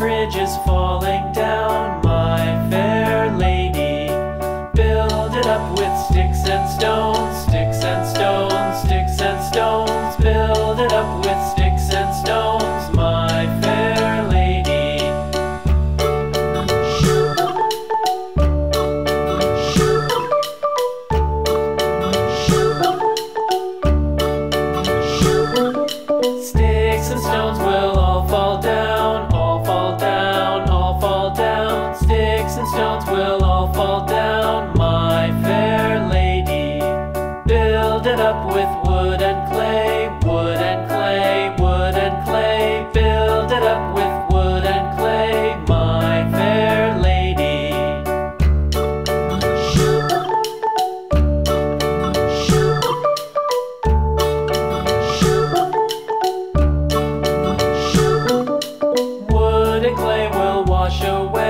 bridge is falling down, my fair lady. Build it up with sticks and stones, sticks and stones, sticks and stones. Build it up with sticks and stones, my fair lady. Sticks and stones will all fall down, all fall down, all fall down. Sticks and stones will all fall down, my fair lady. Build it up with wood and clay, wood and clay, wood and clay. Build it up with wood and clay, my fair lady. Wood and clay will wash away.